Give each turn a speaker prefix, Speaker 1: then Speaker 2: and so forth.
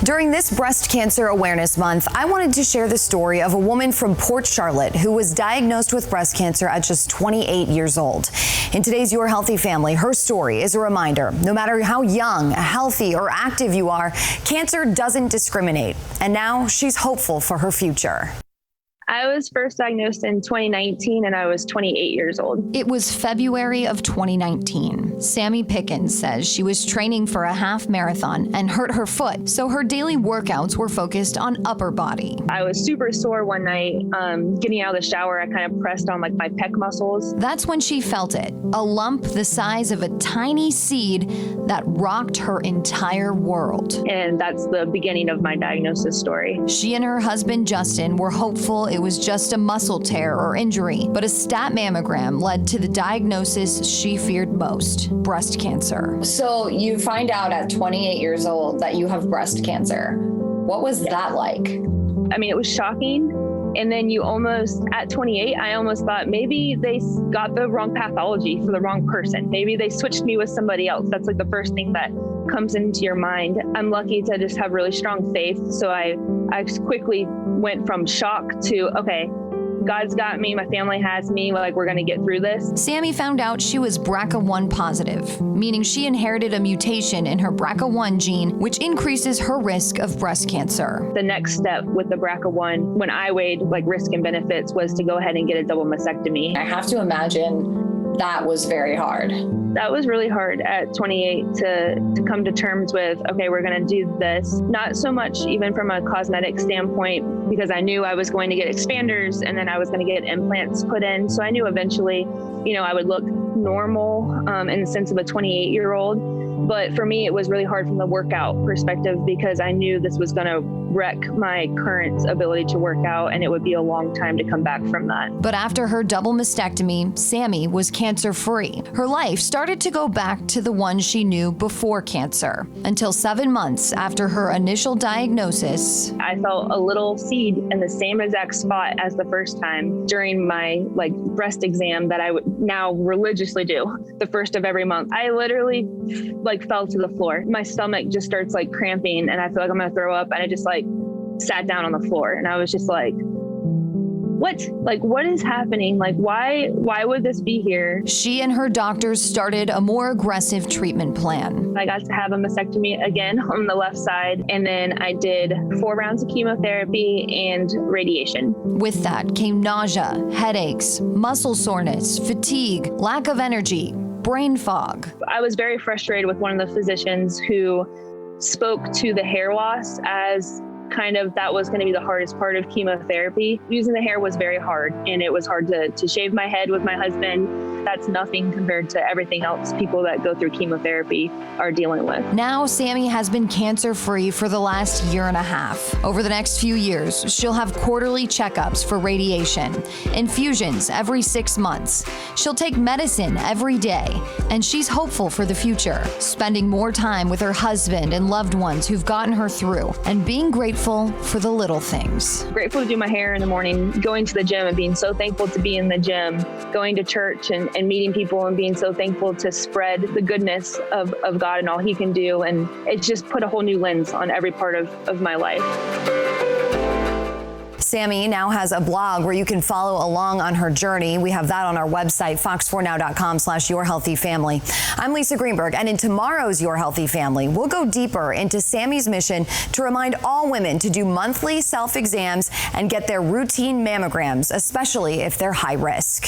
Speaker 1: During this Breast Cancer Awareness Month, I wanted to share the story of a woman from Port Charlotte who was diagnosed with breast cancer at just 28 years old. In today's Your Healthy Family, her story is a reminder. No matter how young, healthy, or active you are, cancer doesn't discriminate. And now she's hopeful for her future.
Speaker 2: I was first diagnosed in 2019 and I was 28 years old.
Speaker 3: It was February of 2019. Sammy Pickens says she was training for a half marathon and hurt her foot, so her daily workouts were focused on upper body.
Speaker 2: I was super sore one night. Getting out of the shower, I kind of pressed on my pec muscles.
Speaker 3: That's when she felt it, a lump the size of a tiny seed that rocked her entire world.
Speaker 2: And that's the beginning of my diagnosis story.
Speaker 3: She and her husband, Justin, were hopeful it was just a muscle tear or injury, but a stat mammogram led to the diagnosis she feared most: breast cancer.
Speaker 4: So you find out at 28 years old that you have breast cancer. What was that like?
Speaker 2: I mean, it was shocking. And then at 28, I almost thought maybe they got the wrong pathology for the wrong person. Maybe they switched me with somebody else. That's like the first thing that comes into your mind. I'm lucky to just have really strong faith. So I quickly went from shock to, okay, God's got me, my family has me, like we're gonna get through this.
Speaker 3: Sammy found out she was BRCA1 positive, meaning she inherited a mutation in her BRCA1 gene, which increases her risk of breast cancer.
Speaker 2: The next step with the BRCA1, when I weighed like risk and benefits, was to go ahead and get a double mastectomy.
Speaker 4: I have to imagine that was very hard.
Speaker 2: That was really hard at 28 to come to terms with, okay, we're going to do this. Not so much even from a cosmetic standpoint, because I knew I was going to get expanders and then I was going to get implants put in. So I knew eventually, I would look normal in the sense of a 28-year-old. But for me, it was really hard from the workout perspective because I knew this was going to wreck my current ability to work out, and it would be a long time to come back from that.
Speaker 3: But after her double mastectomy, Sammy was cancer-free. Her life started to go back to the one she knew before cancer, until 7 months after her initial diagnosis.
Speaker 2: I felt a little seed in the same exact spot as the first time during my breast exam that I would now religiously do the first of every month. I literally fell to the floor. My stomach just starts cramping and I feel like I'm gonna throw up, and I just sat down on the floor and I was just what is happening? Why would this be here?
Speaker 3: She and her doctors started a more aggressive treatment plan.
Speaker 2: I got to have a mastectomy again on the left side, and then I did 4 rounds of chemotherapy and radiation.
Speaker 3: With that came nausea, headaches, muscle soreness, fatigue, lack of energy, brain fog.
Speaker 2: I was very frustrated with one of the physicians who spoke to the hair loss as that was going to be the hardest part of chemotherapy. Using the hair was very hard, and it was hard to shave my head with my husband. That's nothing compared to everything else people that go through chemotherapy are dealing with.
Speaker 3: Now, Sammy has been cancer-free for the last 1.5 years. Over the next few years, she'll have quarterly checkups for radiation, infusions every 6 months. She'll take medicine every day, and she's hopeful for the future, spending more time with her husband and loved ones who've gotten her through, and being grateful for the little things.
Speaker 2: Grateful to do my hair in the morning, going to the gym and being so thankful to be in the gym, going to church and meeting people and being so thankful to spread the goodness of God and all He can do. And it's just put a whole new lens on every part of my life.
Speaker 1: Sammy now has a blog where you can follow along on her journey. We have that on our website, fox4now.com/yourhealthyfamily. I'm Lisa Greenberg, and in tomorrow's Your Healthy Family, we'll go deeper into Sammy's mission to remind all women to do monthly self-exams and get their routine mammograms, especially if they're high risk.